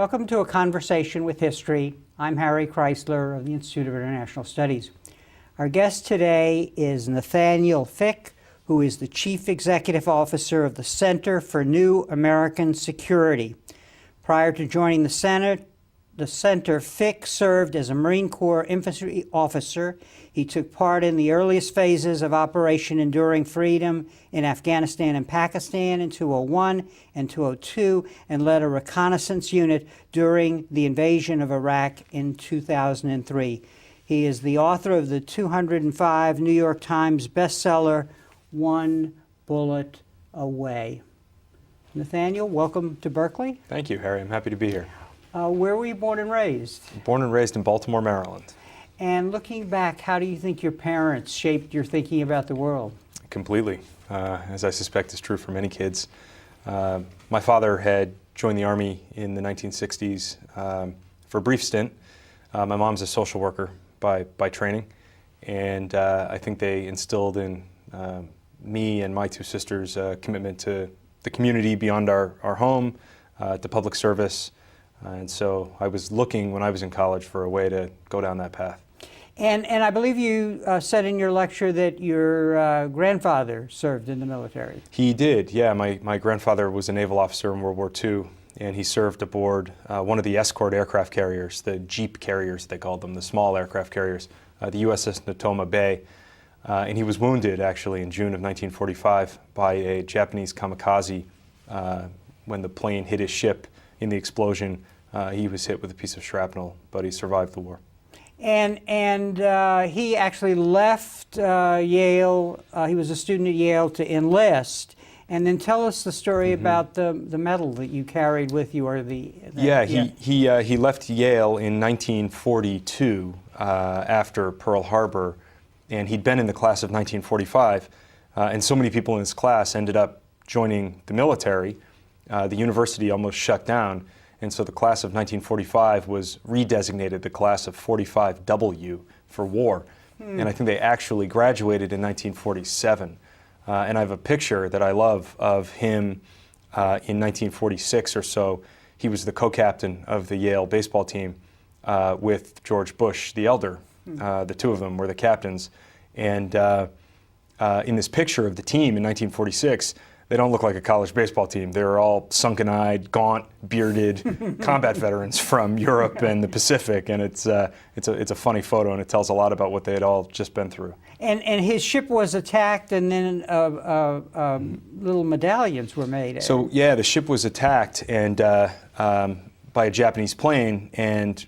Welcome to A Conversation with History. I'm Harry Kreisler of the Institute of International Studies. Our guest today is Nathaniel Fick, who is the Chief Executive Officer of the Center for New American Security. Prior to joining the Center, Fick served as a Marine Corps infantry officer. He took part in the earliest phases of Operation Enduring Freedom in Afghanistan and Pakistan in 2001 and 2002, and led a reconnaissance unit during the invasion of Iraq in 2003. He is the author of the 205 New York Times bestseller, One Bullet Away. Nathaniel, welcome to Berkeley. Thank you, Harry. I'm happy to be here. Where were you born and raised? Born and raised in Baltimore, Maryland. And looking back, how do you think your parents shaped your thinking about the world? Completely, as I suspect is true for many kids. My father had joined the Army in the 1960s for a brief stint. My mom's a social worker by training, and I think they instilled in me and my two sisters a commitment to the community beyond our home, to public service. And so I was looking when I was in college for a way to go down that path. And I believe you said in your lecture that your grandfather served in the military. He did, yeah. My grandfather was a naval officer in World War II, and he served aboard one of the escort aircraft carriers, the Jeep carriers they called them, the small aircraft carriers, the USS Natoma Bay. And he was wounded, actually, in June of 1945 by a Japanese kamikaze. When the plane hit his ship in the explosion, he was hit with a piece of shrapnel, but he survived the war. And he actually left Yale. He was a student at Yale to enlist. And then tell us the story about the medal that you carried with you, or he left Yale in 1942 after Pearl Harbor, and he'd been in the class of 1945, and so many people in his class ended up joining the military. The university almost shut down. And so the class of 1945 was redesignated the class of 45W for war. And I think they actually graduated in 1947. And I have a picture that I love of him in 1946 or so. He was the co-captain of the Yale baseball team with George Bush, the elder. The two of them were the captains. And in this picture of the team in 1946, they don't look like a college baseball team. They're all sunken-eyed, gaunt, bearded combat veterans from Europe and the Pacific, and it's a funny photo, and it tells a lot about what they had all just been through. And his ship was attacked, and then little medallions were made. So yeah, the ship was attacked and by a Japanese plane, and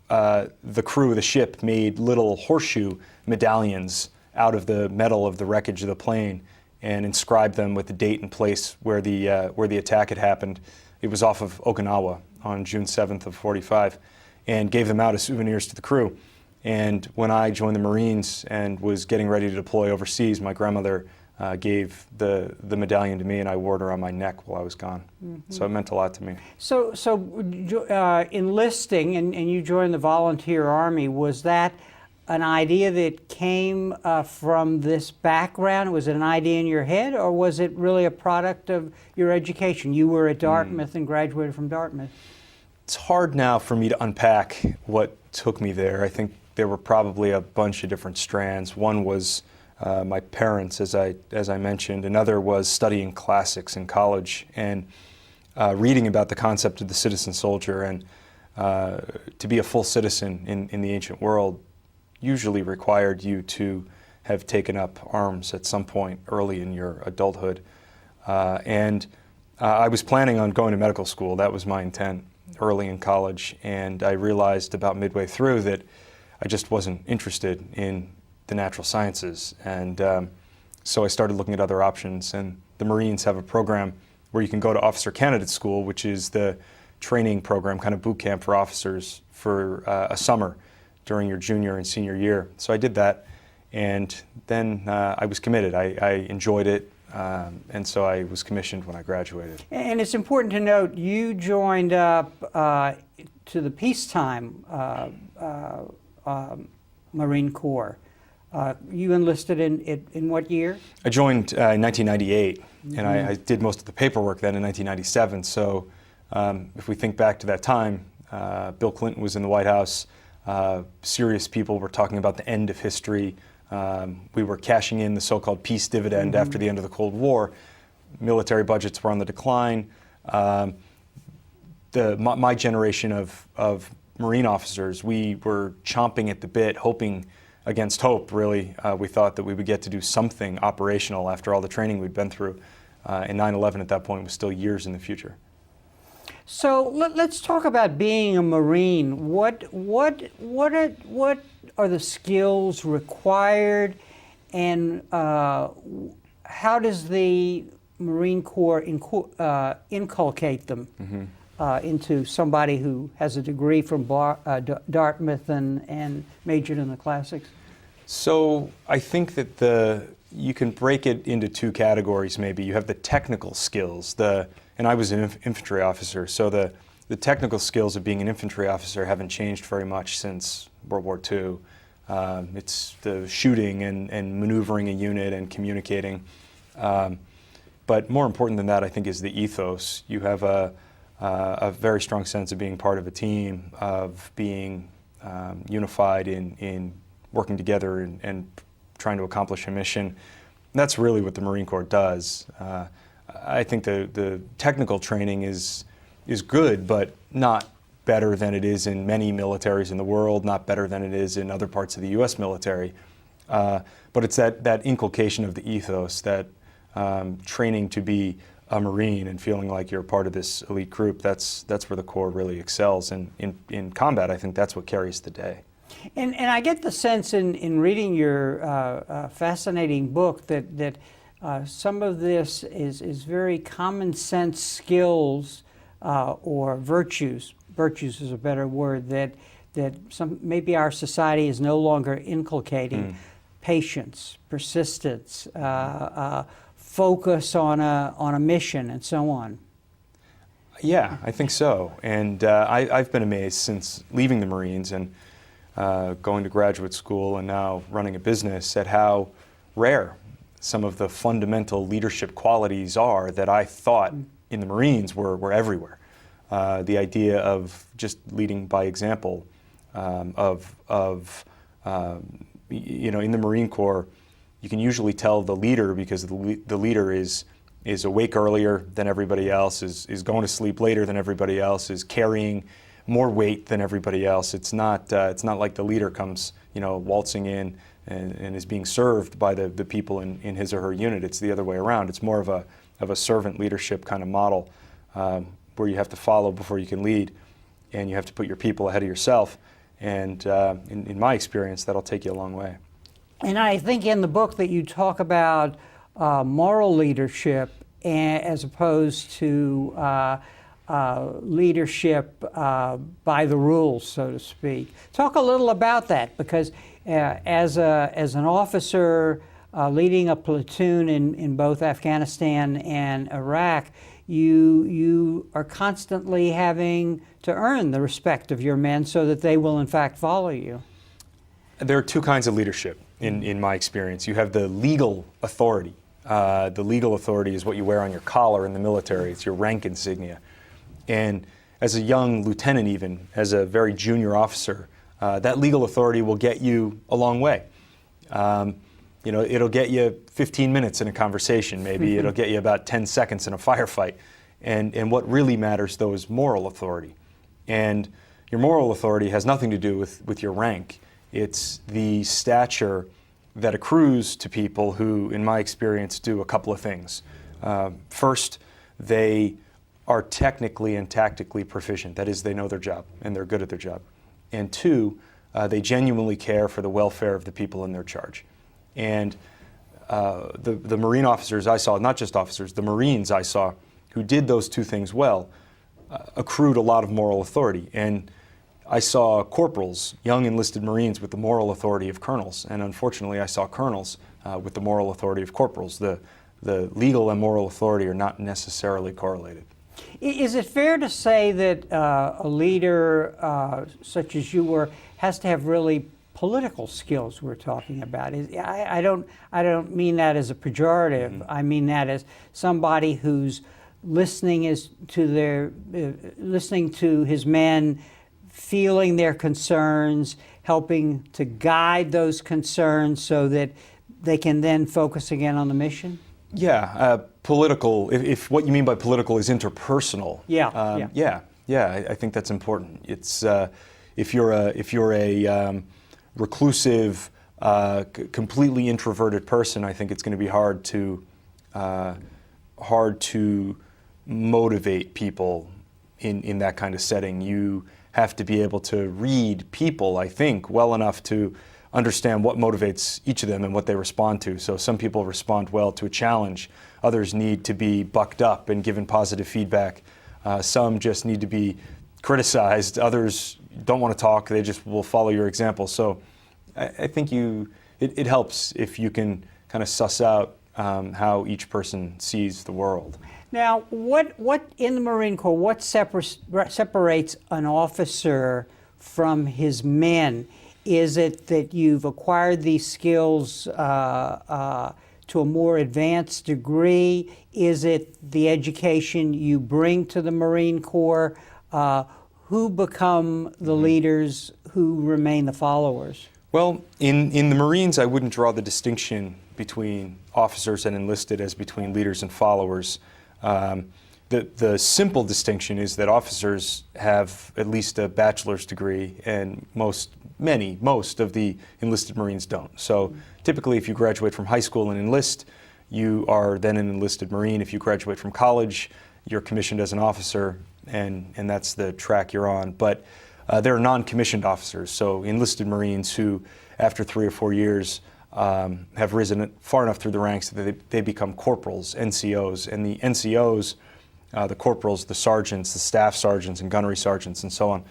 the crew of the ship made little horseshoe medallions out of the metal of the wreckage of the plane, and inscribed them with the date and place where the attack had happened. It was off of Okinawa on June 7th of 45, and gave them out as souvenirs to the crew. And when I joined the Marines and was getting ready to deploy overseas, my grandmother gave the medallion to me, and I wore it around my neck while I was gone. So it meant a lot to me. So enlisting, and you joined the Volunteer Army, was that an idea that came from this background? Was it an idea in your head, or was it really a product of your education? You were at Dartmouth and graduated from Dartmouth. It's hard now for me to unpack what took me there. I think there were probably a bunch of different strands. One was my parents, as I mentioned. Another was studying classics in college and reading about the concept of the citizen soldier. And to be a full citizen in the ancient world usually required you to have taken up arms at some point early in your adulthood. And I was planning on going to medical school. That was my intent early in college. And I realized about midway through that I just wasn't interested in the natural sciences. And so I started looking at other options. And the Marines have a program where you can go to officer candidate school, which is the training program, kind of boot camp for officers for a summer during your junior and senior year. So I did that, and then I was committed. I enjoyed it, and so I was commissioned when I graduated. And it's important to note, you joined up to the peacetime Marine Corps. You enlisted in what year? I joined in 1998, and I did most of the paperwork then in 1997, so If we think back to that time, Bill Clinton was in the White House. Serious people were talking about the end of history. We were cashing in the so-called peace dividend after the end of the Cold War. Military budgets were on the decline. My generation of Marine officers, we were chomping at the bit, hoping against hope, really. We thought that we would get to do something operational after all the training we'd been through. And 9/11 at that point was still years in the future. So let's talk about being a Marine. What are the skills required, and how does the Marine Corps inculcate them into somebody who has a degree from Dartmouth and majored in the classics? So I think that you can break it into two categories maybe. You have the technical skills, and I was an infantry officer, so the technical skills of being an infantry officer haven't changed very much since World War II. It's the shooting and maneuvering a unit and communicating. But more important than that, I think, is the ethos. You have a very strong sense of being part of a team, of being unified in working together and trying to accomplish a mission. And that's really what the Marine Corps does. I think the technical training is good, but not better than it is in many militaries in the world, not better than it is in other parts of the U.S. military. But it's that inculcation of the ethos, that training to be a Marine and feeling like you're part of this elite group. That's where the Corps really excels. And in combat, I think that's what carries the day. And I get the sense in reading your fascinating book that some of this is very common sense skills or virtues. Virtues is a better word that maybe our society is no longer inculcating. Patience, persistence, focus on a mission, and so on. Yeah, I think so. And I've been amazed since leaving the Marines and going to graduate school and now running a business at how rare some of the fundamental leadership qualities are that I thought in the Marines were everywhere. The idea of just leading by example, in the Marine Corps, you can usually tell the leader because the leader is awake earlier than everybody else, is going to sleep later than everybody else, is carrying more weight than everybody else. It's not like the leader comes, waltzing in and is being served by the people in his or her unit. It's the other way around. It's more of a servant leadership kind of model where you have to follow before you can lead, and you have to put your people ahead of yourself. And in my experience, that'll take you a long way. And I think in the book that you talk about moral leadership as opposed to leadership by the rules, so to speak. Talk a little about that, because as an officer leading a platoon in both Afghanistan and Iraq, you are constantly having to earn the respect of your men so that they will in fact follow you. There are two kinds of leadership in my experience. You have the legal authority. The legal authority is what you wear on your collar in the military. It's your rank insignia. And as a young lieutenant, even as a very junior officer, that legal authority will get you a long way. It'll get you 15 minutes in a conversation, maybe. It'll get you about 10 seconds in a firefight. And what really matters, though, is moral authority. And your moral authority has nothing to do with your rank. It's the stature that accrues to people who, in my experience, do a couple of things. First, they are technically and tactically proficient. That is, they know their job and they're good at their job. And two, they genuinely care for the welfare of the people in their charge. And the Marine officers I saw, not just officers, the Marines I saw who did those two things well, accrued a lot of moral authority. And I saw corporals, young enlisted Marines, with the moral authority of colonels. And unfortunately, I saw colonels with the moral authority of corporals. The legal and moral authority are not necessarily correlated. Is it fair to say that a leader such as you were has to have really political skills we're talking about? I don't mean that as a pejorative. I mean that as somebody who's listening to his men, feeling their concerns, helping to guide those concerns so that they can then focus again on the mission? Yeah, political. If what you mean by political is interpersonal, I think that's important. It's if you're a reclusive, completely introverted person, I think it's going to be hard to motivate people in that kind of setting. You have to be able to read people, I think, well enough to understand what motivates each of them and what they respond to. So some people respond well to a challenge. Others need to be bucked up and given positive feedback. Some just need to be criticized. Others don't want to talk. They just will follow your example. So I think it helps if you can kind of suss out how each person sees the world. Now, what in the Marine Corps, what separates an officer from his men? Is it that you've acquired these skills to a more advanced degree? Is it the education you bring to the Marine Corps? Who become the leaders? Who remain the followers? Well, in the Marines, I wouldn't draw the distinction between officers and enlisted as between leaders and followers. The simple distinction is that officers have at least a bachelor's degree, and most of the enlisted Marines don't. So typically, if you graduate from high school and enlist, you are then an enlisted Marine. If you graduate from college, you're commissioned as an officer, and that's the track you're on. But there are non-commissioned officers, so enlisted Marines who, after 3 or 4 years, have risen far enough through the ranks that they become corporals, NCOs. And the NCOs, the corporals, the sergeants, the staff sergeants and gunnery sergeants and so on,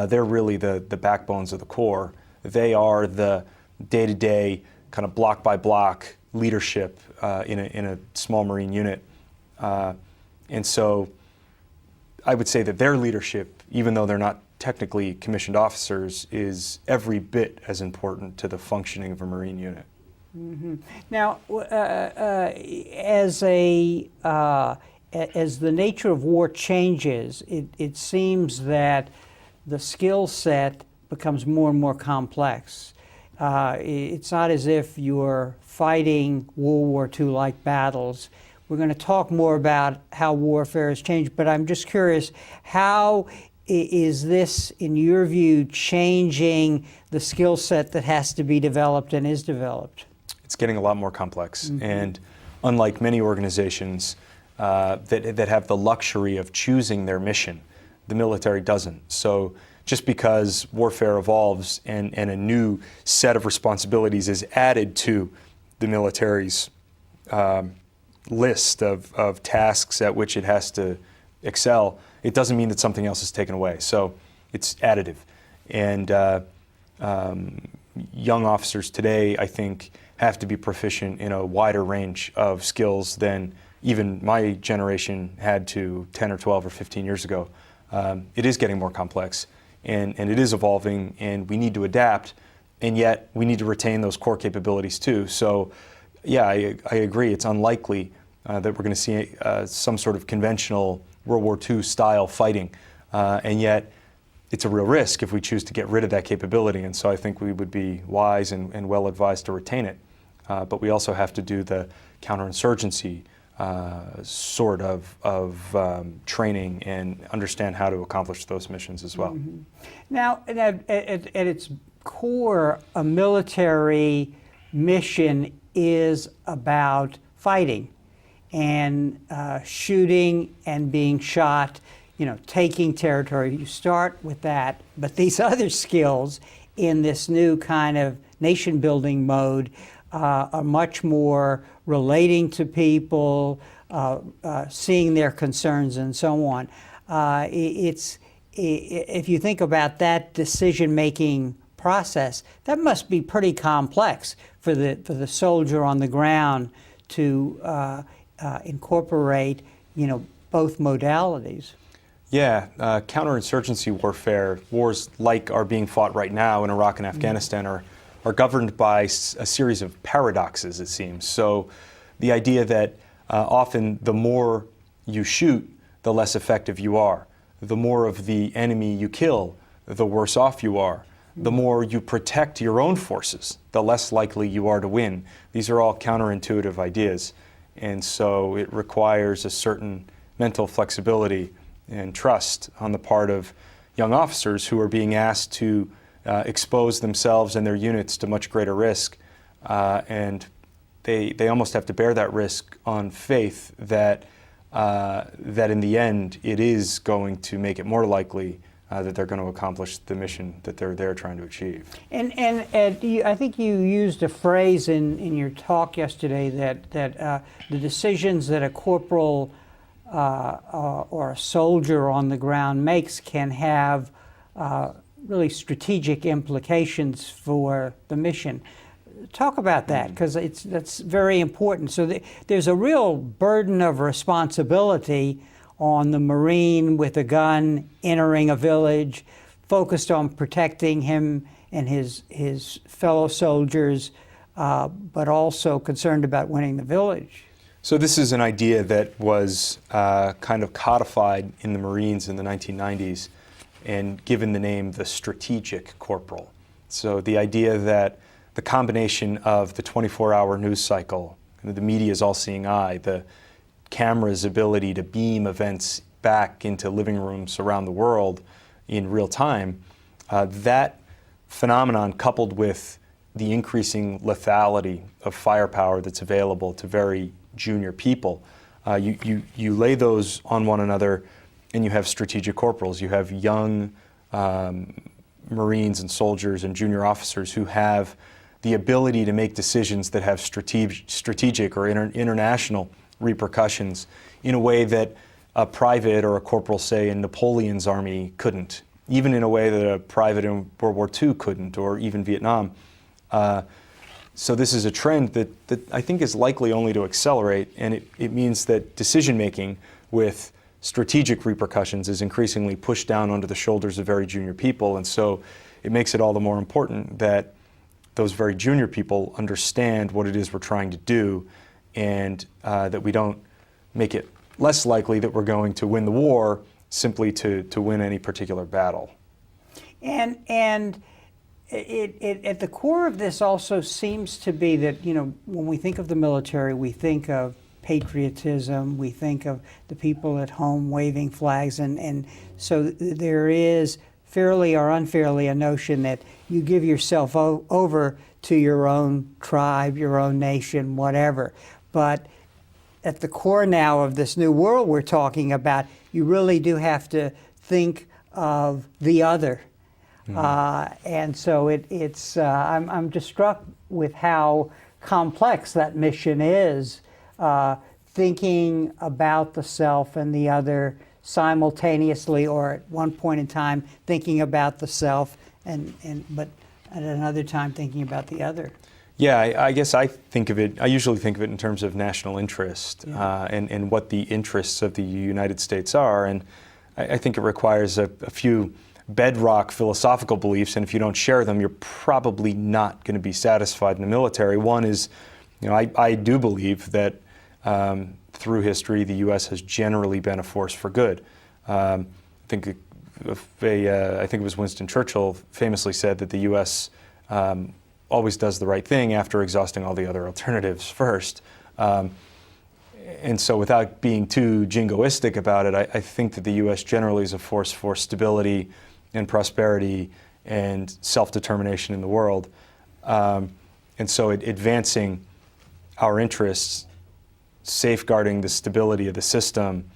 they're really the backbones of the Corps. They are the day-to-day, kind of block-by-block leadership in a small Marine unit. And so I would say that their leadership, even though they're not technically commissioned officers, is every bit as important to the functioning of a Marine unit. Mm-hmm. Now, as the nature of war changes, it seems that the skill set becomes more and more complex. It's not as if you're fighting World War II-like battles. We're going to talk more about how warfare has changed, but I'm just curious, how is this, in your view, changing the skill set that has to be developed and is developed? It's getting a lot more complex. Mm-hmm. And unlike many organizations that have the luxury of choosing their mission, the military doesn't. So just because warfare evolves and a new set of responsibilities is added to the military's list of tasks at which it has to excel, it doesn't mean that something else is taken away. So it's additive. And young officers today, I think, have to be proficient in a wider range of skills than even my generation had to 10 or 12 or 15 years ago. It is getting more complex, and it is evolving, and we need to adapt, and yet we need to retain those core capabilities too. So yeah, I agree. It's unlikely that we're going to see some sort of conventional World War II style fighting, and yet it's a real risk if we choose to get rid of that capability, and so I think we would be wise and well advised to retain it. But we also have to do the counterinsurgency sort of training and understand how to accomplish those missions as well. Mm-hmm. Now, at its core, a military mission is about fighting and shooting and being shot, taking territory. You start with that, but these other skills in this new kind of nation-building mode are much more relating to people, seeing their concerns, and so on. If you think about that decision-making process, that must be pretty complex for the soldier on the ground to incorporate, both modalities. Yeah, counterinsurgency warfare, wars like are being fought right now in Iraq and Afghanistan, are governed by a series of paradoxes, it seems. So the idea that often the more you shoot, the less effective you are. The more of the enemy you kill, the worse off you are. The more you protect your own forces, the less likely you are to win. These are all counterintuitive ideas, and so it requires a certain mental flexibility and trust on the part of young officers who are being asked to expose themselves and their units to much greater risk, and they almost have to bear that risk on faith that in the end it is going to make it more likely that they're going to accomplish the mission that they're there trying to achieve. And I think you used a phrase in your talk yesterday that the decisions that a corporal or a soldier on the ground makes can have really strategic implications for the mission. Talk about that, because that's very important. So there's a real burden of responsibility on the Marine with a gun entering a village, focused on protecting him and his fellow soldiers, but also concerned about winning the village. So this is an idea that was kind of codified in the Marines in the 1990s and given the name the strategic corporal. So the idea that the combination of the 24-hour news cycle, the media's all-seeing eye, the camera's ability to beam events back into living rooms around the world in real time, that phenomenon, coupled with the increasing lethality of firepower that's available to very junior people, you lay those on one another and you have strategic corporals. You have young Marines and soldiers and junior officers who have the ability to make decisions that have strategic or international repercussions in a way that a private or a corporal, say, in Napoleon's army couldn't, even in a way that a private in World War II couldn't, or even Vietnam. So this is a trend that I think is likely only to accelerate, and it means that decision-making with strategic repercussions is increasingly pushed down onto the shoulders of very junior people, and so it makes it all the more important that those very junior people understand what it is we're trying to do, and that we don't make it less likely that we're going to win the war simply to win any particular battle. And it at the core of this also seems to be that, you know, when we think of the military, we think of patriotism, we think of the people at home waving flags, and so there is, fairly or unfairly, a notion that you give yourself over to your own tribe, your own nation, whatever. But at the core now of this new world we're talking about, you really do have to think of the other. And so I'm just struck with how complex that mission is, thinking about the self and the other simultaneously, or at one point in time thinking about the self, but at another time thinking about the other. Yeah, I guess I usually think of it in terms of national interest, and what the interests of the United States are. And I think it requires a few bedrock philosophical beliefs, and if you don't share them, you're probably not going to be satisfied in the military. One is, you know, I do believe that through history, the U.S. has generally been a force for good. I think it was Winston Churchill famously said that the U.S. Always does the right thing after exhausting all the other alternatives first. And so without being too jingoistic about it, I think that the U.S. generally is a force for stability and prosperity and self-determination in the world. And so advancing our interests, safeguarding the stability of the system,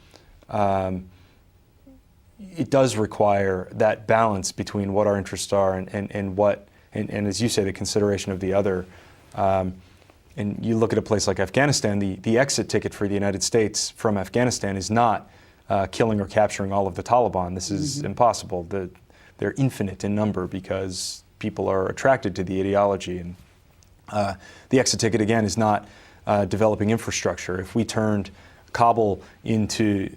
it does require that balance between what our interests are and what, and as you say, the consideration of the other. And you look at a place like Afghanistan, the exit ticket for the United States from Afghanistan is not killing or capturing all of the Taliban. This is impossible. They're infinite in number because people are attracted to the ideology. And the exit ticket, again, is not developing infrastructure. If we turned Kabul into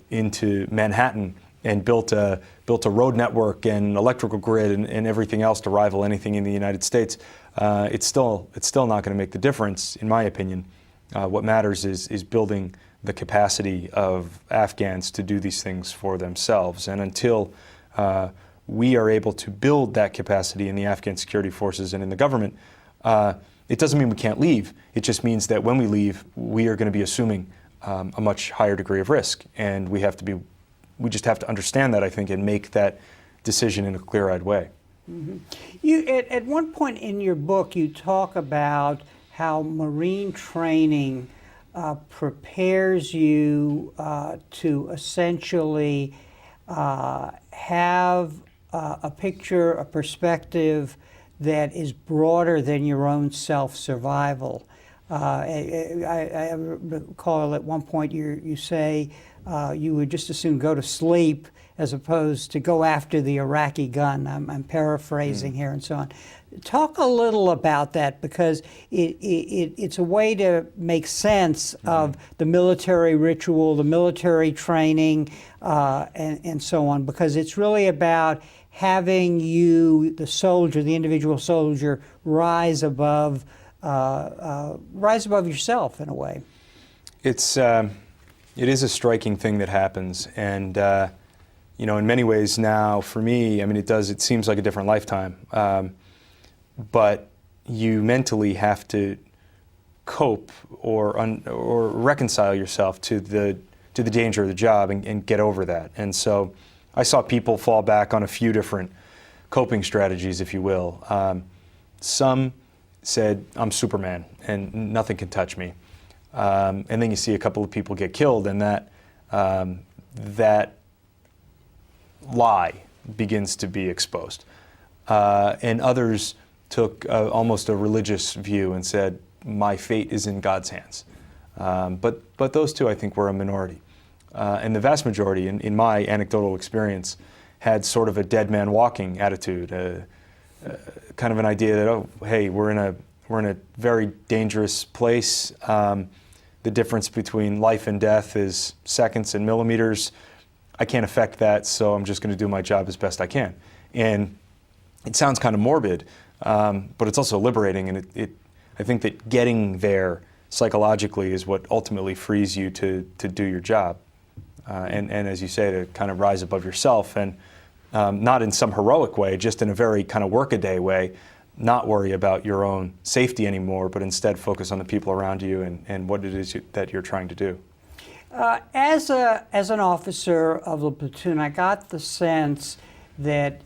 Manhattan and built a road network and electrical grid and everything else to rival anything in the United States, it's still not going to make the difference, in my opinion. What matters is building the capacity of Afghans to do these things for themselves. And until we are able to build that capacity in the Afghan security forces and in the government, it doesn't mean we can't leave. It just means that when we leave, we are going to be assuming a much higher degree of risk. And we just have to understand that, I think, and make that decision in a clear-eyed way. Mm-hmm. At one point in your book, you talk about how Marine training prepares you to essentially have a picture, a perspective that is broader than your own self-survival. I recall at one point you say you would just as soon go to sleep as opposed to go after the Iraqi gun. I'm paraphrasing here and so on. Talk a little about that, because it's a way to make sense of the military ritual, the military training, and so on, because it's really about having you, the soldier, the individual soldier, rise above yourself in a way. It is a striking thing that happens, and you know, in many ways now, for me, I mean, it seems like a different lifetime, but you mentally have to cope or reconcile yourself to the danger of the job and get over that. And so I saw people fall back on a few different coping strategies, if you will. Some said, I'm Superman and nothing can touch me. And then you see a couple of people get killed, and that lie begins to be exposed. And others took almost a religious view and said, my fate is in God's hands. But those two, I think, were a minority. And the vast majority, in my anecdotal experience, had sort of a dead man walking attitude, kind of an idea that, oh, hey, we're in a very dangerous place. The difference between life and death is seconds and millimeters. I can't affect that, so I'm just going to do my job as best I can. And it sounds kind of morbid, but it's also liberating. And I think that getting there psychologically is what ultimately frees you to do your job. And as you say, to kind of rise above yourself, and not in some heroic way, just in a very kind of workaday way, not worry about your own safety anymore, but instead focus on the people around you and what it is that you're trying to do. As an officer of the platoon, I got the sense that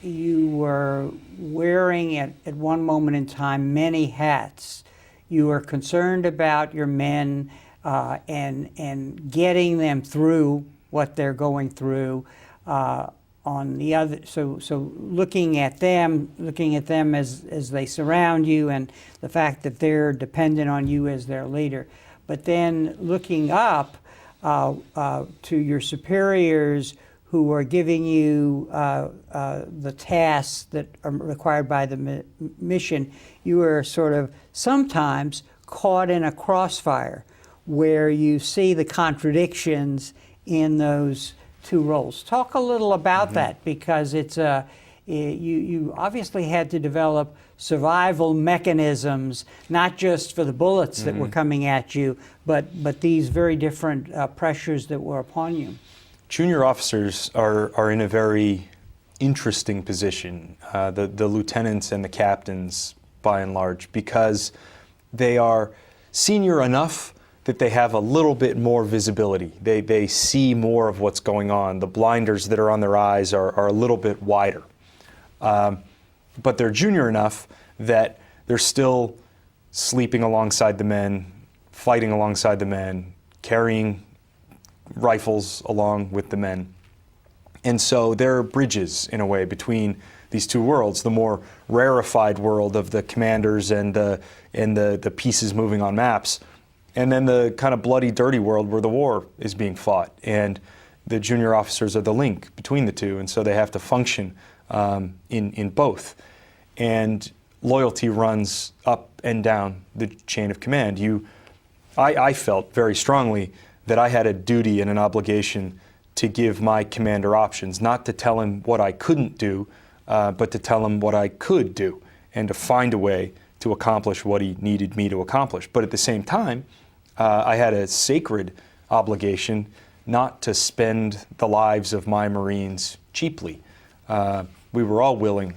you were wearing at one moment in time many hats. You were concerned about your men and getting them through what they're going through. On the other, so looking at them as they surround you, and the fact that they're dependent on you as their leader. But then looking up to your superiors who are giving you the tasks that are required by the mission, you are sort of sometimes caught in a crossfire where you see the contradictions in those two roles. Talk a little about that, because it's you obviously had to develop survival mechanisms, not just for the bullets that were coming at you, but these very different pressures that were upon you. Junior officers are in a very interesting position, the lieutenants and the captains by and large, because they are senior enough that they have a little bit more visibility. They see more of what's going on. The blinders that are on their eyes are a little bit wider. But they're junior enough that they're still sleeping alongside the men, fighting alongside the men, carrying rifles along with the men. And so there are bridges, in a way, between these two worlds, the more rarefied world of the commanders and the pieces moving on maps, and then the kind of bloody, dirty world where the war is being fought. And the junior officers are the link between the two, and so they have to function in both. And loyalty runs up and down the chain of command. I felt very strongly that I had a duty and an obligation to give my commander options, not to tell him what I couldn't do, but to tell him what I could do, and to find a way to accomplish what he needed me to accomplish. But at the same time, I had a sacred obligation not to spend the lives of my Marines cheaply. We were all willing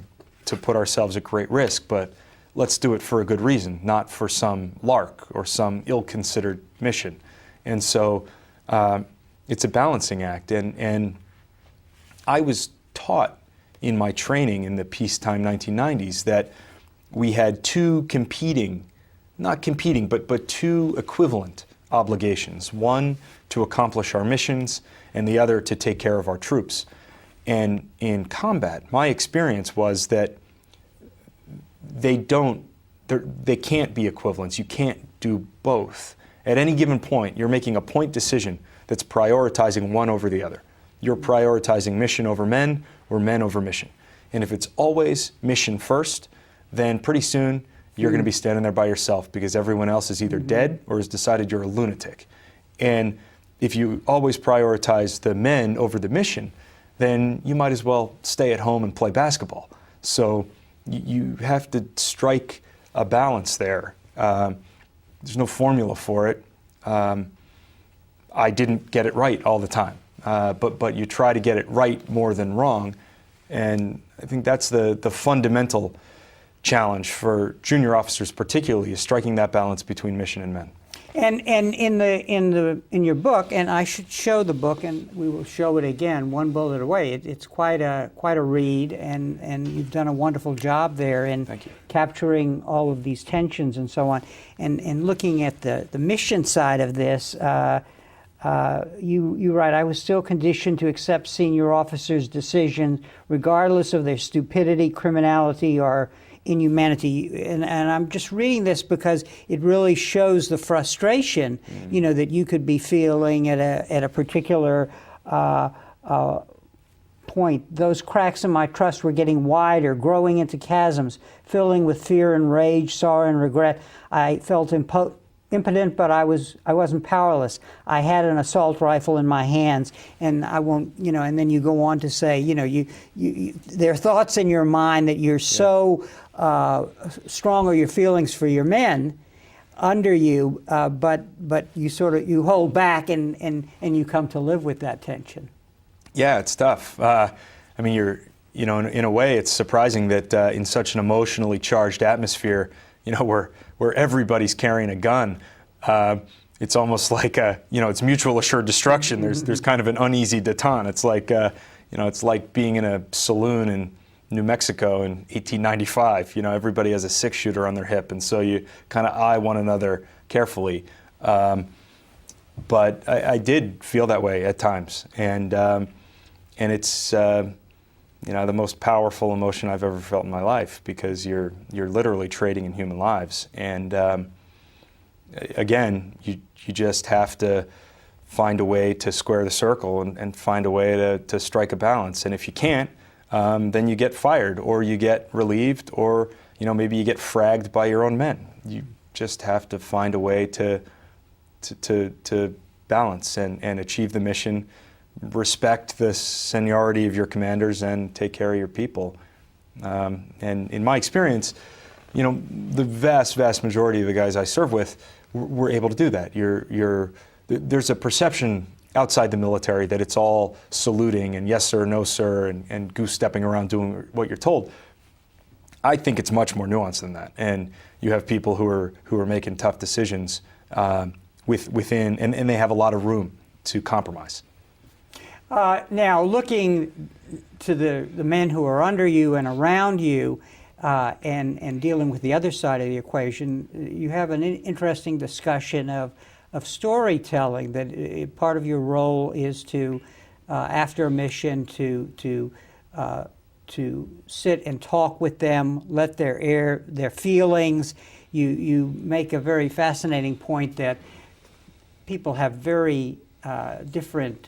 to put ourselves at great risk, but let's do it for a good reason, not for some lark or some ill-considered mission. And so it's a balancing act. And I was taught in my training in the peacetime 1990s that we had two competing, not competing, but two equivalent obligations. One to accomplish our missions and the other to take care of our troops. And in combat, my experience was that they can't be equivalents. You can't do both. At any given point, you're making a point decision that's prioritizing one over the other. You're prioritizing mission over men or men over mission. And if it's always mission first, then pretty soon you're going to be standing there by yourself because everyone else is either dead or has decided you're a lunatic. And if you always prioritize the men over the mission, then you might as well stay at home and play basketball. So you have to strike a balance there. There's no formula for it. I didn't get it right all the time, but you try to get it right more than wrong, and I think that's the fundamental challenge for junior officers, particularly, is striking that balance between mission and men. And in your book, and I should show the book, and we will show it again, one bullet away. It's quite a read, and you've done a wonderful job there in capturing all of these tensions and so on. And looking at the mission side of this, you write, I was still conditioned to accept senior officers' decisions, regardless of their stupidity, criminality, or inhumanity. And I'm just reading this because it really shows the frustration, that you could be feeling at a particular point. Those cracks in my trust were getting wider, growing into chasms, filling with fear and rage, sorrow and regret. I felt impotent, but I wasn't powerless. I had an assault rifle in my hands, and I won't, and then you go on to say, there are thoughts in your mind that you're so strong, or your feelings for your men under you, but you hold back and you come to live with that tension. Yeah, it's tough. In a way, it's surprising that in such an emotionally charged atmosphere, where everybody's carrying a gun, it's almost like it's mutual assured destruction. There's kind of an uneasy detente. It's like it's like being in a saloon in New Mexico in 1895. Everybody has a 6-shooter on their hip, and so you kind of eye one another carefully. But I did feel that way at times, and it's the most powerful emotion I've ever felt in my life, because you're literally trading in human lives. And again, you just have to find a way to square the circle and find a way to strike a balance. And if you can't, then you get fired, or you get relieved, or maybe you get fragged by your own men. You just have to find a way to balance and achieve the mission, respect the seniority of your commanders, and take care of your people. And in my experience, the vast majority of the guys I serve with were able to do that. There's a perception outside the military that it's all saluting and yes sir, no sir, and goose-stepping around doing what you're told. I think it's much more nuanced than that. And you have people who are making tough decisions within, and they have a lot of room to compromise. Now, looking to the men who are under you and around you, and dealing with the other side of the equation, you have an interesting discussion of storytelling. That part of your role is to, after a mission, to sit and talk with them, let their feelings. You make a very fascinating point that people have very different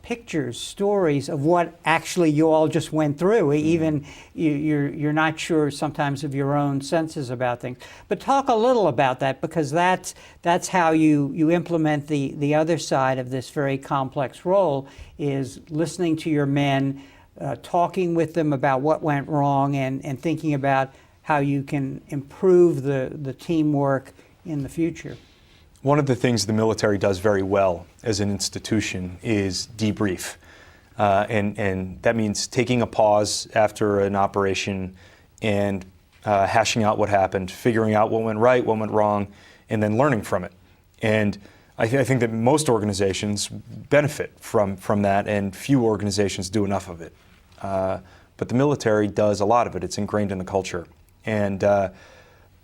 pictures, stories of what actually you all just went through. Even you're not sure sometimes of your own senses about things. But talk a little about that, because that's how you implement the other side of this very complex role, is listening to your men, talking with them about what went wrong, and thinking about how you can improve the teamwork in the future. One of the things the military does very well as an institution is debrief. And that means taking a pause after an operation and hashing out what happened, figuring out what went right, what went wrong, and then learning from it. And I think that most organizations benefit from that, and few organizations do enough of it. But the military does a lot of it. It's ingrained in the culture. And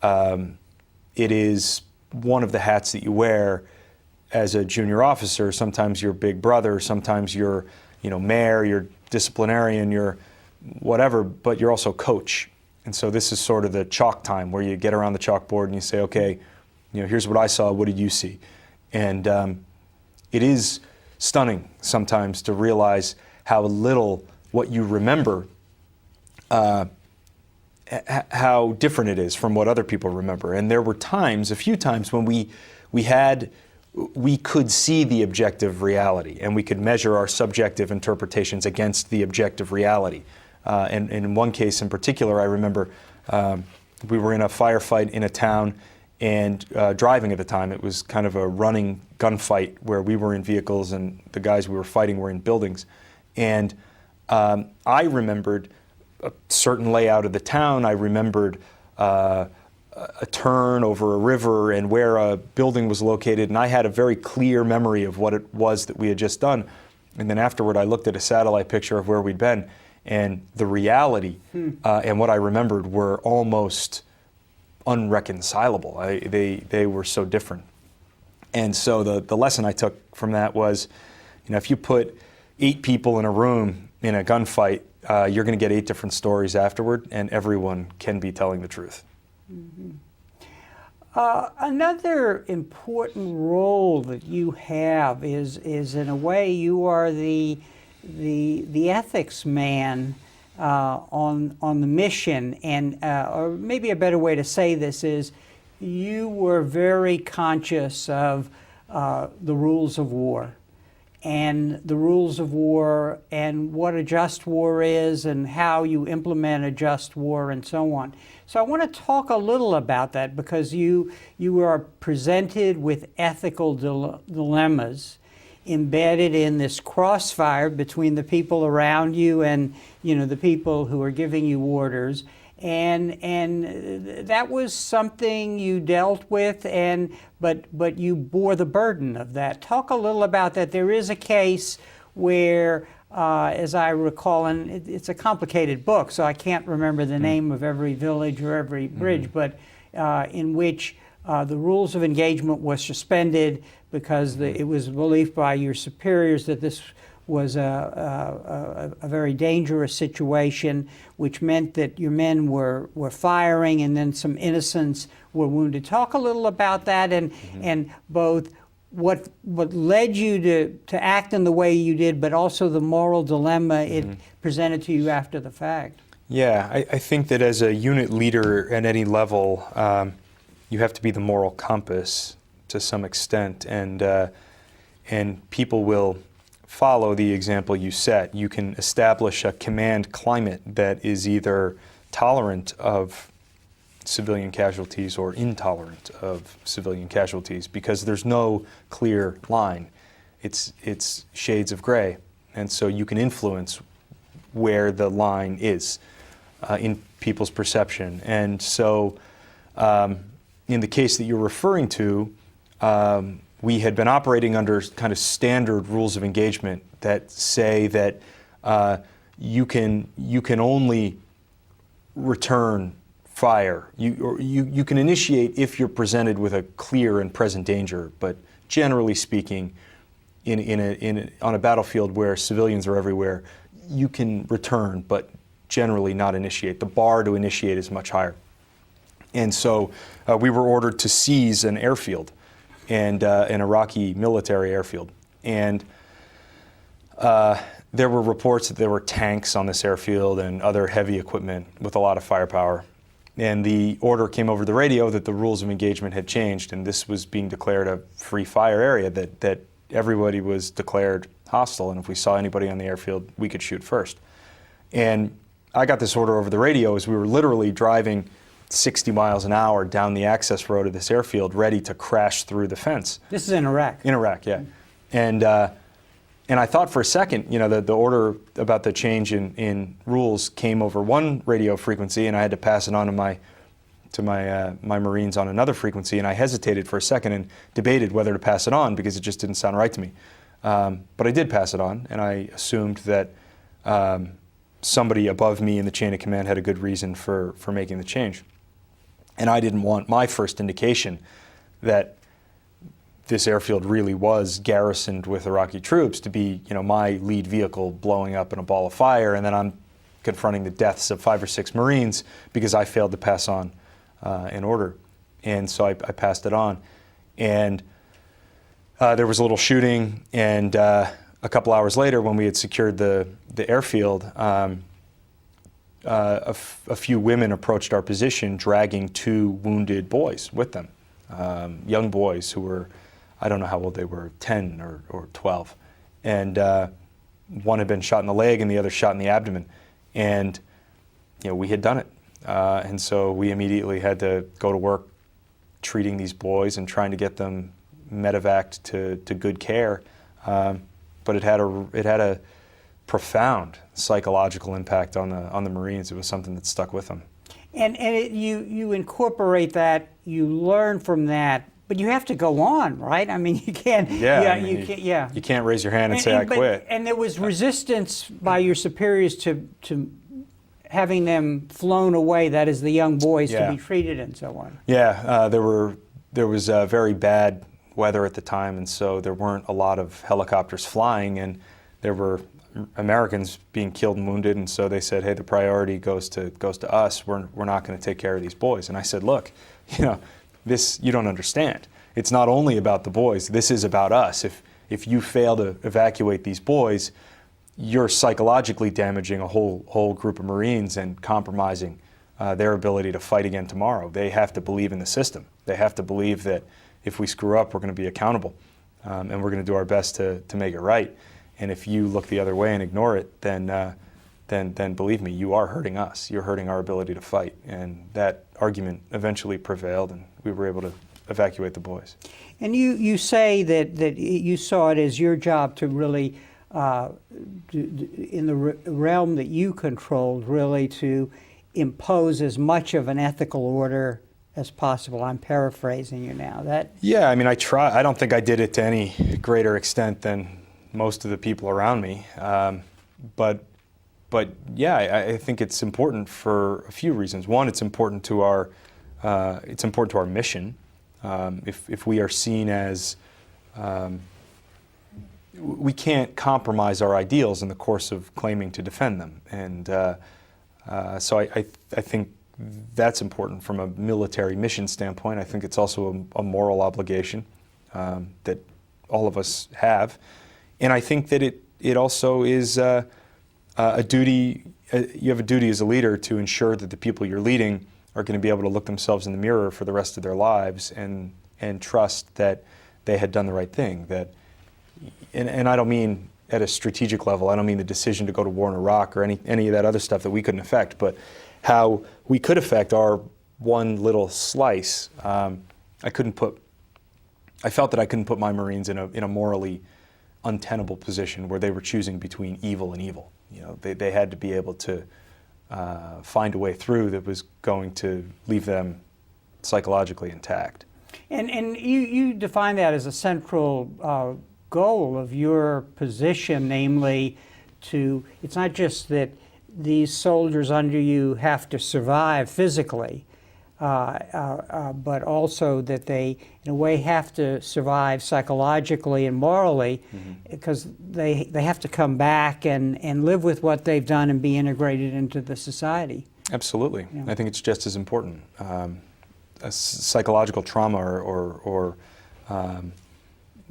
it is one of the hats that you wear as a junior officer. Sometimes you're big brother, sometimes you're mayor, you're disciplinarian, you're whatever, but you're also coach. And so this is sort of the chalk time where you get around the chalkboard and you say, okay, here's what I saw, what did you see? And it is stunning sometimes to realize how little what you remember, how different it is from what other people remember. And there were times, a few times, when we could see the objective reality, and we could measure our subjective interpretations against the objective reality. And in one case in particular, I remember we were in a firefight in a town, and driving at the time. It was kind of a running gunfight where we were in vehicles and the guys we were fighting were in buildings. And I remembered a certain layout of the town. I remembered a turn over a river and where a building was located, and I had a very clear memory of what it was that we had just done. And then afterward, I looked at a satellite picture of where we'd been, and the reality and what I remembered were almost unreconcilable. They were so different. And so the lesson I took from that was, if you put 8 people in a room in a gunfight, you're going to get 8 different stories afterward, and everyone can be telling the truth. Mm-hmm. Another important role that you have is in a way you are the ethics man on the mission, and or maybe a better way to say this is you were very conscious of the rules of war and what a just war is and how you implement a just war and so on. So I want to talk a little about that, because you are presented with ethical dilemmas embedded in this crossfire between the people around you and the people who are giving you orders, and that was something you dealt with, but you bore the burden of that. Talk a little about that. There is a case where, as I recall, and it's a complicated book, so I can't remember the name of every village or every bridge, but in which the rules of engagement was suspended because it was believed by your superiors that this was a very dangerous situation, which meant that your men were firing and then some innocents were wounded. Talk a little about that and both what led you to act in the way you did, but also the moral dilemma it presented to you after the fact. Yeah, I think that as a unit leader at any level, you have to be the moral compass to some extent, and people will follow the example you set. You can establish a command climate that is either tolerant of civilian casualties or intolerant of civilian casualties, because there's no clear line. It's shades of gray, and so you can influence where the line is in people's perception. And so in the case that you're referring to, we had been operating under kind of standard rules of engagement that say that you can only return fire. You can initiate if you're presented with a clear and present danger, but generally speaking, on a battlefield where civilians are everywhere, you can return, but generally not initiate. The bar to initiate is much higher. And so we were ordered to seize an airfield, and an Iraqi military airfield. And there were reports that there were tanks on this airfield and other heavy equipment with a lot of firepower. And the order came over the radio that the rules of engagement had changed, and this was being declared a free fire area, that everybody was declared hostile, and if we saw anybody on the airfield, we could shoot first. And I got this order over the radio as we were literally driving 60 miles an hour down the access road of this airfield, ready to crash through the fence. This is in Iraq. In Iraq, yeah. And I thought for a second, the order about the change in rules came over one radio frequency, and I had to pass it on to my Marines on another frequency, and I hesitated for a second and debated whether to pass it on because it just didn't sound right to me. But I did pass it on, and I assumed that somebody above me in the chain of command had a good reason for making the change. And I didn't want my first indication that this airfield really was garrisoned with Iraqi troops to be, my lead vehicle blowing up in a ball of fire, and then I'm confronting the deaths of 5 or 6 Marines because I failed to pass on an order. And so I passed it on. And there was a little shooting, and a couple hours later, when we had secured the airfield, a few women approached our position dragging 2 wounded boys with them, young boys who were, I don't know how old they were, 10 or 12. And one had been shot in the leg and the other shot in the abdomen. And we had done it. And so we immediately had to go to work treating these boys and trying to get them medevaced to good care. But it had a profound psychological impact on the Marines. It was something that stuck with them. And you incorporate that, you learn from that, but you have to go on, right? I mean, you can't. Yeah, you can't raise your hand and say I quit. And there was resistance by your superiors to having them flown away. That is, the young boys to be treated and so on. Yeah, there was very bad weather at the time, and so there weren't a lot of helicopters flying, and there were Americans being killed and wounded, and so they said, hey, the priority goes to us. We're not going to take care of these boys. And I said, look, this, you don't understand. It's not only about the boys. This is about us. If you fail to evacuate these boys, you're psychologically damaging a whole group of Marines and compromising their ability to fight again tomorrow. They have to believe in the system. They have to believe that if we screw up, we're going to be accountable, and we're going to do our best to make it right. And if you look the other way and ignore it, then believe me, you are hurting us. You're hurting our ability to fight. And that argument eventually prevailed, and we were able to evacuate the boys. And you say that you saw it as your job to really, in the realm that you controlled, really to impose as much of an ethical order as possible. I'm paraphrasing you now. Yeah, I mean, I try. I don't think I did it to any greater extent than most of the people around me. But yeah, I think it's important for a few reasons. One, it's important to our mission. If we are seen as, we can't compromise our ideals in the course of claiming to defend them. And so I think that's important from a military mission standpoint. I think it's also a moral obligation that all of us have. And I think that it also is a duty. You have a duty as a leader to ensure that the people you're leading are going to be able to look themselves in the mirror for the rest of their lives and trust that they had done the right thing. And I don't mean at a strategic level. I don't mean the decision to go to war in Iraq or any of that other stuff that we couldn't affect, but how we could affect our one little slice. I felt that I couldn't put my Marines in a morally untenable position where they were choosing between evil and evil. They had to be able to find a way through that was going to leave them psychologically intact. And you define that as a central goal of your position, namely it's not just that these soldiers under you have to survive physically, but also that they, in a way, have to survive psychologically and morally, because they have to come back and live with what they've done and be integrated into the society. Absolutely. Yeah. I think it's just as important. A psychological trauma or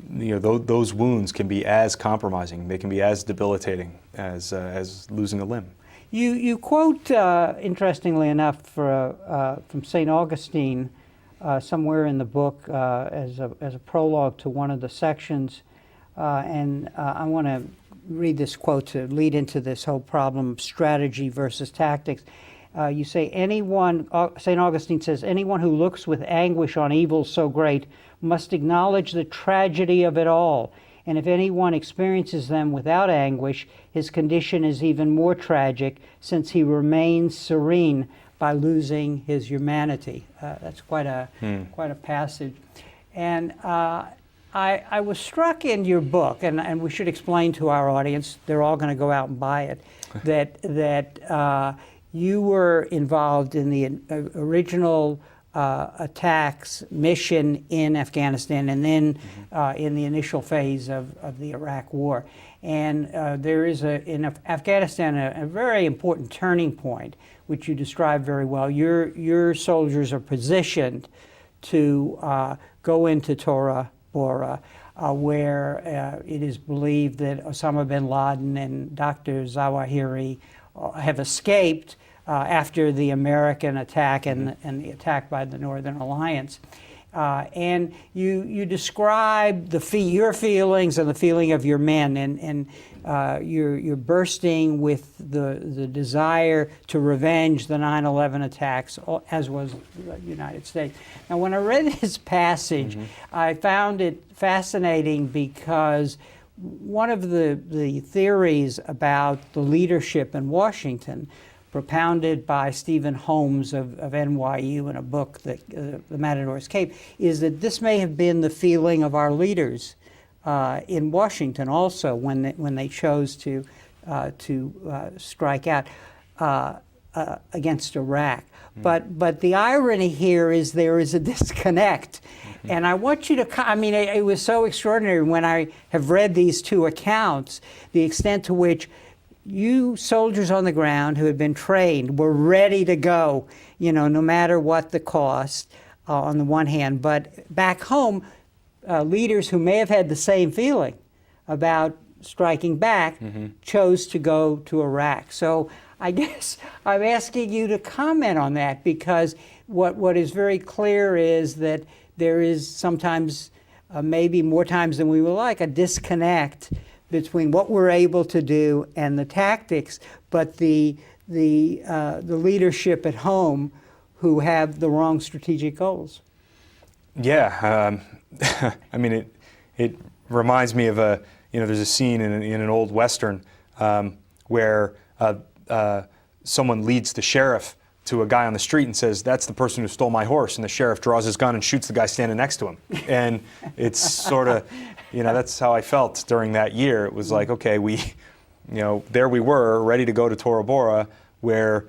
those wounds can be as compromising. They can be as debilitating as losing a limb. You quote, interestingly enough, from St. Augustine somewhere in the book as a prologue to one of the sections, and I want to read this quote to lead into this whole problem of strategy versus tactics. You say anyone, St. Augustine says, anyone who looks with anguish on evils so great must acknowledge the tragedy of it all. And if anyone experiences them without anguish, his condition is even more tragic, since he remains serene by losing his humanity. That's quite a passage. And I was struck in your book, and we should explain to our audience, they're all going to go out and buy it, that you were involved in the original attacks mission in Afghanistan, and then in the initial phase of the Iraq War. And there is, in Afghanistan, a very important turning point, which you describe very well. Your soldiers are positioned to go into Tora Bora, where it is believed that Osama bin Laden and Dr. Zawahiri have escaped after the American attack and the attack by the Northern Alliance. And you describe your feelings and the feeling of your men, and you're bursting with the desire to revenge the 9/11 attacks, as was the United States. Now, when I read this passage, I found it fascinating because one of the theories about the leadership in Washington, propounded by Stephen Holmes of NYU in a book, that The Matador's Cape, is that this may have been the feeling of our leaders in Washington also when they chose to strike out against Iraq. But the irony here is there is a disconnect. And I want you to, I mean, it was so extraordinary when I have read these two accounts, the extent to which you soldiers on the ground who had been trained were ready to go, no matter what the cost, on the one hand. But back home, leaders who may have had the same feeling about striking back chose to go to Iraq. So I guess I'm asking you to comment on that, because what is very clear is that there is sometimes, maybe more times than we would like, a disconnect between what we're able to do and the tactics, but the leadership at home who have the wrong strategic goals. Yeah, I mean, it reminds me of there's a scene in an old Western where someone leads the sheriff to a guy on the street and says, "That's the person who stole my horse," and the sheriff draws his gun and shoots the guy standing next to him. And it's sort of, that's how I felt during that year. It was like, okay, there we were, ready to go to Tora Bora, where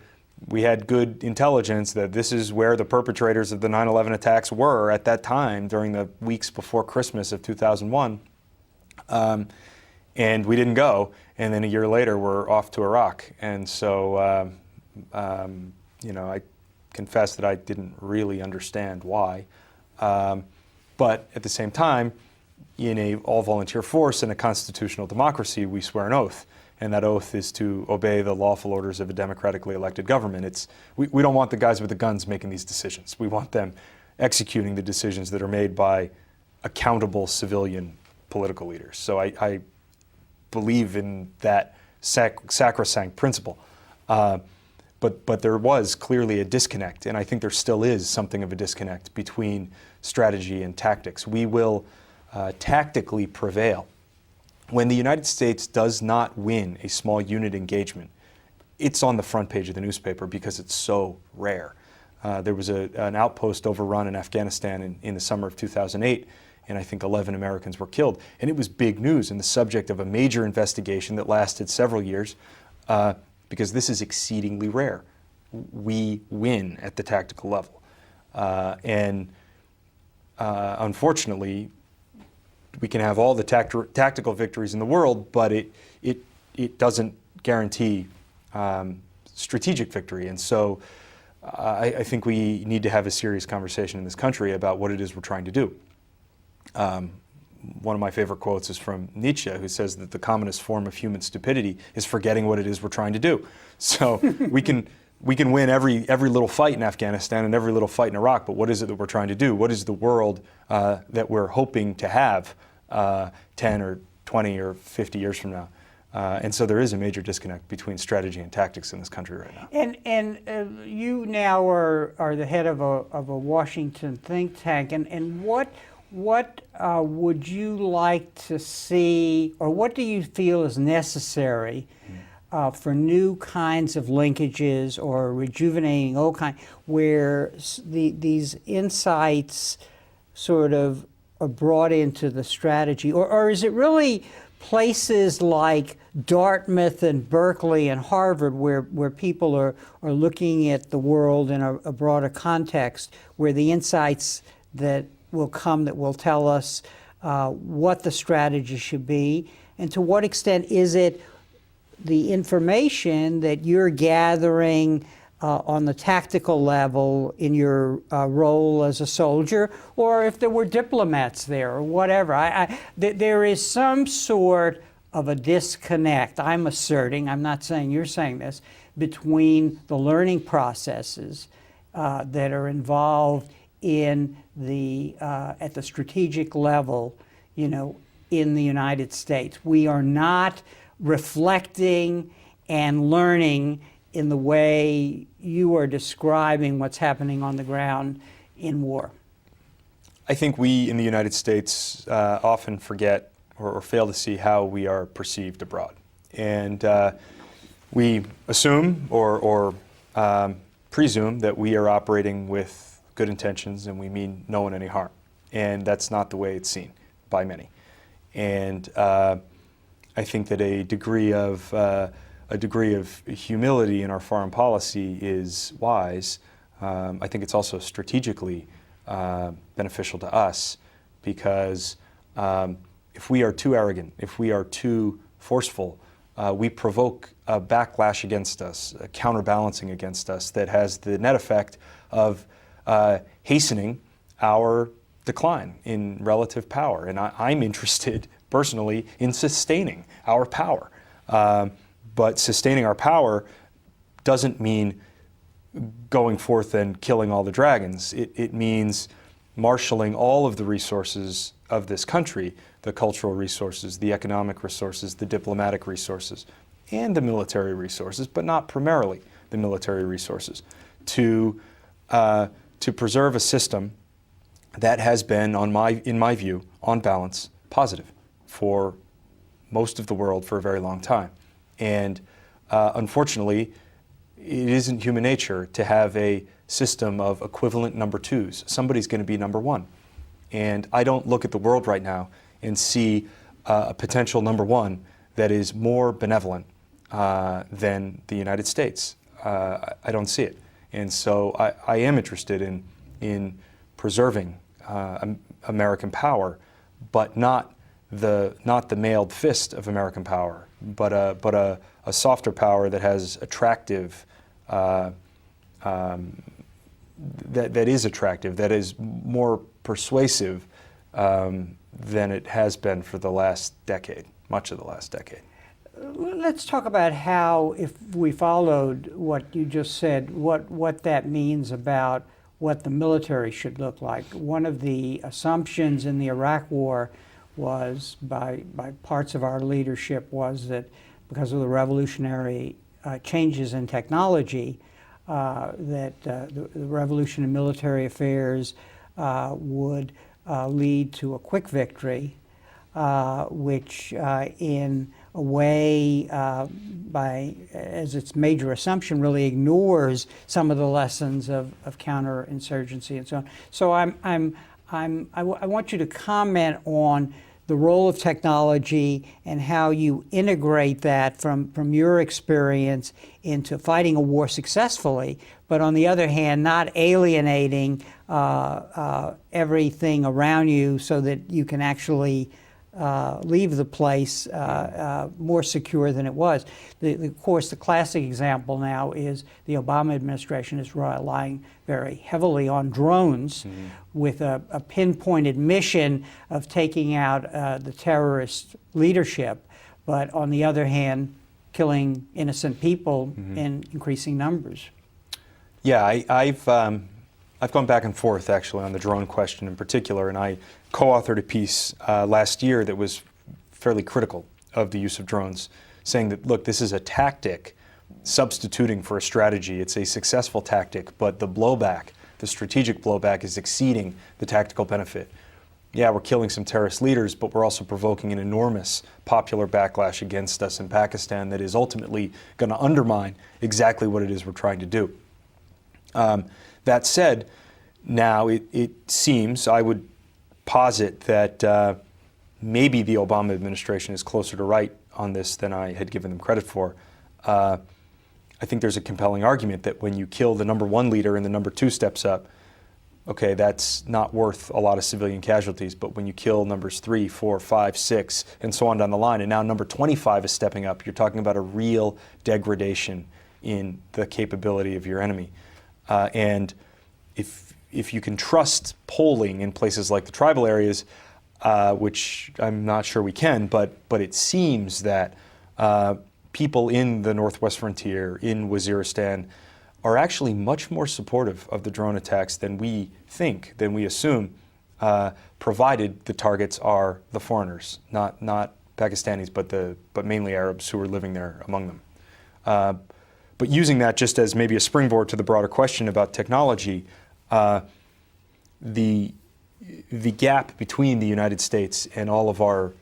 we had good intelligence that this is where the perpetrators of the 9/11 attacks were at that time during the weeks before Christmas of 2001. And we didn't go. And then a year later, we're off to Iraq. And so, I confess that I didn't really understand why. But at the same time, in a all-volunteer force and a constitutional democracy, we swear an oath. And that oath is to obey the lawful orders of a democratically elected government. We don't want the guys with the guns making these decisions. We want them executing the decisions that are made by accountable civilian political leaders. So I believe in that sacrosanct principle. But there was clearly a disconnect, and I think there still is something of a disconnect between strategy and tactics. We will tactically prevail when the United States does not win a small unit engagement. It's on the front page of the newspaper because it's so rare. There was an outpost overrun in Afghanistan in the summer of 2008, and I think 11 Americans were killed. And it was big news and the subject of a major investigation that lasted several years, because this is exceedingly rare. We win at the tactical level. And unfortunately, we can have all the tactical victories in the world, but it doesn't guarantee strategic victory. And so I think we need to have a serious conversation in this country about what it is we're trying to do. One of my favorite quotes is from Nietzsche, who says that the commonest form of human stupidity is forgetting what it is we're trying to do. So we can win every little fight in Afghanistan and every little fight in Iraq, but what is it that we're trying to do? What is the world that we're hoping to have 10 or 20 or 50 years from now? And so there is a major disconnect between strategy and tactics in this country right now. And you now are the head of a Washington think tank, and what would you like to see, or what do you feel is necessary for new kinds of linkages or rejuvenating old kind, where these insights sort of are brought into the strategy, or is it really places like Dartmouth and Berkeley and Harvard where people are looking at the world in a broader context, where the insights that will come that will tell us what the strategy should be, and to what extent is it the information that you're gathering on the tactical level in your role as a soldier, or if there were diplomats there or whatever. There is some sort of a disconnect, I'm asserting, I'm not saying you're saying this, between the learning processes that are involved in at the strategic level, in the United States. We are not reflecting and learning in the way you are describing what's happening on the ground in war. I think we in the United States often forget or fail to see how we are perceived abroad. And we assume or presume that we are operating with good intentions and we mean no one any harm. And that's not the way it's seen by many. And I think that a degree of humility in our foreign policy is wise. I think it's also strategically beneficial to us, because if we are too arrogant, if we are too forceful, we provoke a backlash against us, a counterbalancing against us that has the net effect of hastening our decline in relative power. And I'm interested personally in sustaining our power. But sustaining our power doesn't mean going forth and killing all the dragons. It means marshaling all of the resources of this country, the cultural resources, the economic resources, the diplomatic resources, and the military resources, but not primarily the military resources, to preserve a system that has been, in my view, on balance, positive for most of the world for a very long time. And unfortunately, it isn't human nature to have a system of equivalent number twos. Somebody's going to be number one. And I don't look at the world right now and see a potential number one that is more benevolent than the United States. I don't see it. And so I am interested in preserving American power, but not the mailed fist of American power, but a softer power that has attractive, that is attractive, that is more persuasive than it has been for the last decade, much of the last decade. Let's talk about how, if we followed what you just said, what that means about what the military should look like. One of the assumptions in the Iraq War was, by parts of our leadership, was that because of the revolutionary changes in technology, that the revolution in military affairs would lead to a quick victory, which in a way, as its major assumption, really ignores some of the lessons of counterinsurgency and so on. So I want you to comment on the role of technology and how you integrate that from your experience into fighting a war successfully, but on the other hand, not alienating everything around you so that you can actually leave the place more secure than it was. Of course, the classic example now is the Obama administration is relying very heavily on drones with a pinpointed mission of taking out the terrorist leadership, but on the other hand, killing innocent people in increasing numbers. Yeah, I've gone back and forth actually on the drone question in particular, and I co-authored a piece last year that was fairly critical of the use of drones saying that, look, this is a tactic substituting for a strategy. It's a successful tactic, but the blowback, the strategic blowback, is exceeding the tactical benefit. Yeah, we're killing some terrorist leaders, but we're also provoking an enormous popular backlash against us in Pakistan that is ultimately going to undermine exactly what it is we're trying to do. That said, now it seems, I would posit that maybe the Obama administration is closer to right on this than I had given them credit for. I think there's a compelling argument that when you kill the number one leader and the number two steps up, okay, that's not worth a lot of civilian casualties, but when you kill numbers 3, 4, 5, 6, and so on down the line, and now number 25 is stepping up, you're talking about a real degradation in the capability of your enemy. And if you can trust polling in places like the tribal areas, which I'm not sure we can, but it seems that people in the Northwest Frontier, in Waziristan, are actually much more supportive of the drone attacks than we think, than we assume, provided the targets are the foreigners, not Pakistanis, but mainly Arabs who are living there among them. But using that just as maybe a springboard to the broader question about technology, the gap between the United States and all of our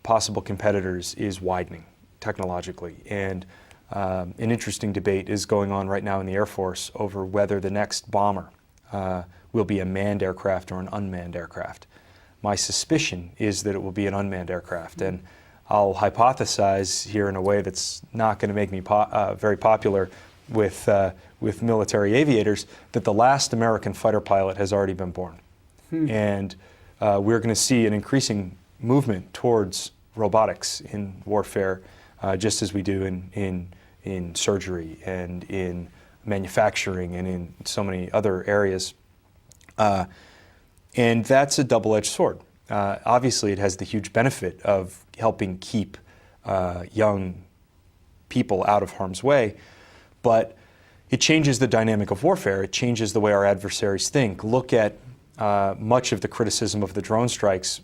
possible competitors is widening technologically. And an interesting debate is going on right now in the Air Force over whether the next bomber will be a manned aircraft or an unmanned aircraft. My suspicion is that it will be an unmanned aircraft. And I'll hypothesize here in a way that's not going to make me very popular with military aviators, that the last American fighter pilot has already been born. And we're going to see an increasing movement towards robotics in warfare, just as we do in surgery and in manufacturing and in so many other areas. And that's a double-edged sword. Obviously, it has the huge benefit of helping keep young people out of harm's way, but it changes the dynamic of warfare. It changes the way our adversaries think. Look at much of the criticism of the drone strikes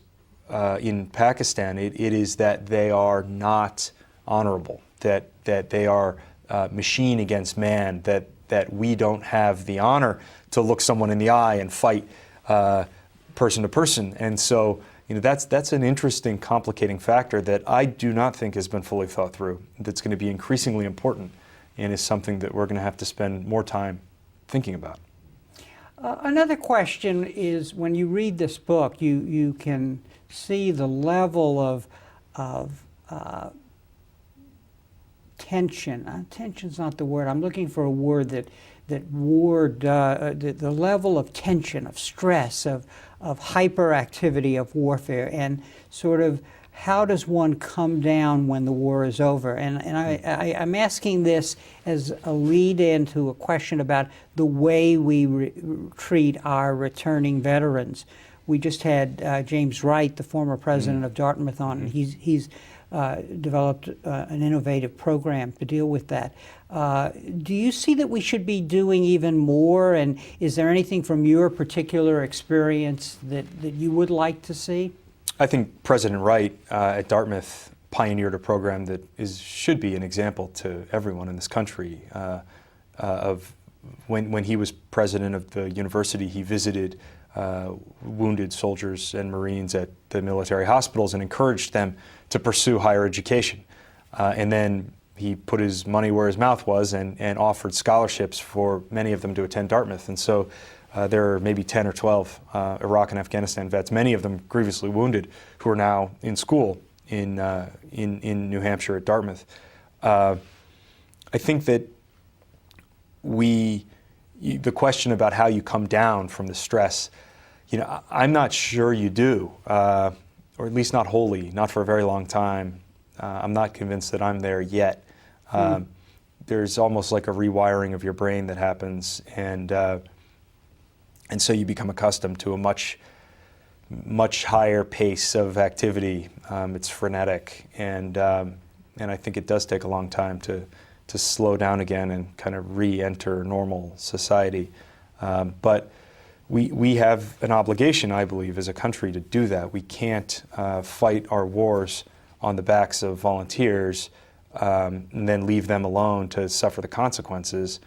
in Pakistan. It is that they are not honorable, that they are machine against man, that we don't have the honor to look someone in the eye and fight person to person. And so, that's an interesting, complicating factor that I do not think has been fully thought through. That's going to be increasingly important and is something that we're going to have to spend more time thinking about. Another question is, when you read this book, you can see the level of tension. Tension's not the word. I'm looking for a word that the level of tension, of stress, of hyperactivity of warfare, and sort of how does one come down when the war is over? And I'm asking this as a lead-in to a question about the way we treat our returning veterans. We just had James Wright, the former president of Dartmouth, on, and he's developed an innovative program to deal with that. Do you see that we should be doing even more? And is there anything from your particular experience that you would like to see? I think President Wright at Dartmouth pioneered a program that should be an example to everyone in this country. Of when he was president of the university, he visited wounded soldiers and Marines at the military hospitals and encouraged them to pursue higher education. And then he put his money where his mouth was and offered scholarships for many of them to attend Dartmouth. And so there are maybe 10 or 12 Iraq and Afghanistan vets, many of them grievously wounded, who are now in school in New Hampshire at Dartmouth. I think that the question about how you come down from the stress, I'm not sure you do, or at least not wholly, not for a very long time. I'm not convinced that I'm there yet. There's almost like a rewiring of your brain that happens, and so you become accustomed to a much higher pace of activity. It's frenetic, and I think it does take a long time to slow down again and kind of re-enter normal society. But we have an obligation, I believe, as a country to do that. We can't fight our wars on the backs of volunteers and then leave them alone to suffer the consequences.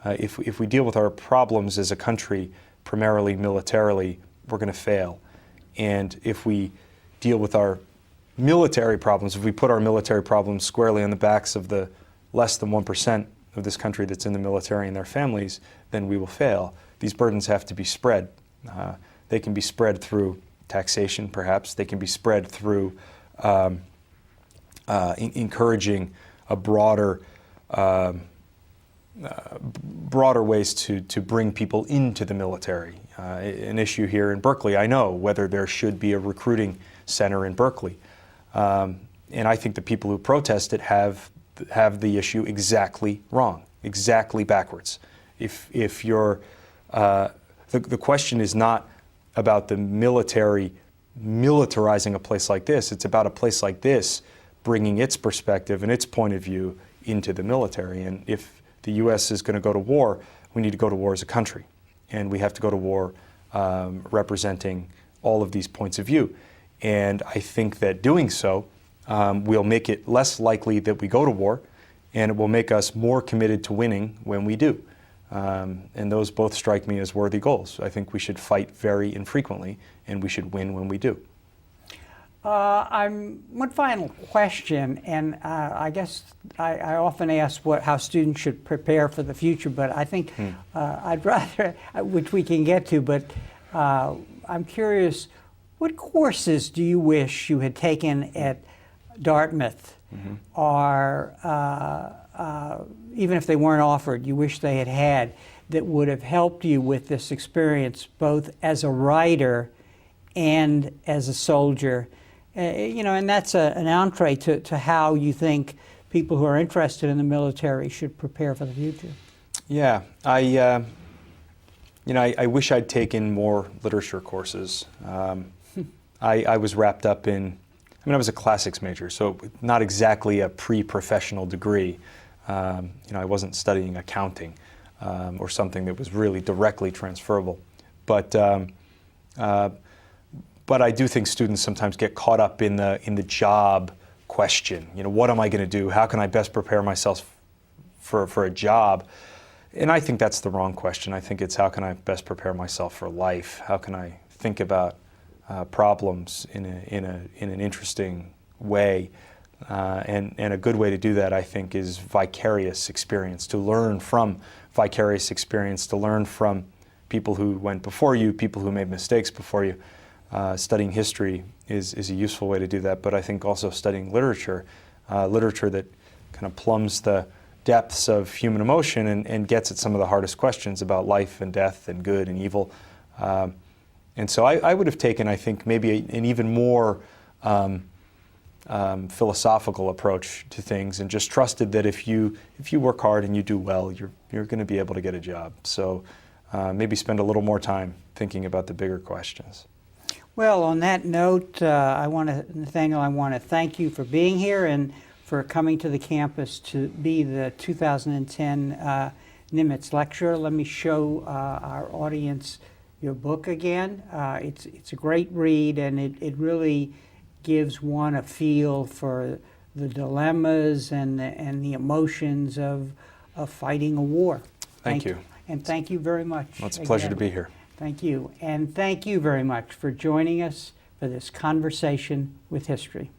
If we deal with our problems as a country primarily militarily, we're going to fail. And if we deal with our military problems, if we put our military problems squarely on the backs of the less than 1% of this country that's in the military and their families, then we will fail. These burdens have to be spread. They can be spread through taxation, perhaps. They can be spread through encouraging a broader ways to bring people into the military. An issue here in Berkeley, I know, whether there should be a recruiting center in Berkeley. And I think the people who protest it have the issue exactly wrong, exactly backwards. If you're, the question is not about the military militarizing a place like this. It's about a place like this bringing its perspective and its point of view into the military. And if the U.S. is going to go to war, we need to go to war as a country. And we have to go to war representing all of these points of view. And I think that doing so will make it less likely that we go to war, and it will make us more committed to winning when we do. And those both strike me as worthy goals. I think we should fight very infrequently, and we should win when we do. One final question, and I guess I often ask how students should prepare for the future, but I think I'd rather, which we can get to, but I'm curious, what courses do you wish you had taken at Dartmouth, or even if they weren't offered, you wish they had, that would have helped you with this experience, both as a writer and as a soldier? And that's an entree to how you think people who are interested in the military should prepare for the future. Yeah, I wish I'd taken more literature courses. I was wrapped up in, I was a classics major, so not exactly a pre-professional degree. I wasn't studying accounting or something that was really directly transferable. But I do think students sometimes get caught up in the job question. What am I going to do? How can I best prepare myself for a job? And I think that's the wrong question. I think it's how can I best prepare myself for life? How can I think about problems in an interesting way? And a good way to do that, I think, is vicarious experience, to learn from vicarious experience, to learn from people who went before you, people who made mistakes before you. Studying history is a useful way to do that, but I think also studying literature that kind of plumbs the depths of human emotion and gets at some of the hardest questions about life and death and good and evil. And so I would have taken, I think, maybe an even more philosophical approach to things, and just trusted that if you work hard and you do well, you're going to be able to get a job. So maybe spend a little more time thinking about the bigger questions. Well, on that note, Nathaniel, I want to thank you for being here and for coming to the campus to be the 2010 Nimitz Lecturer. Let me show our audience your book again. It's a great read, and it really gives one a feel for the dilemmas and the emotions of fighting a war. Thank you. And thank you very much. Well, it's a pleasure to be here. Thank you. And thank you very much for joining us for this conversation with history.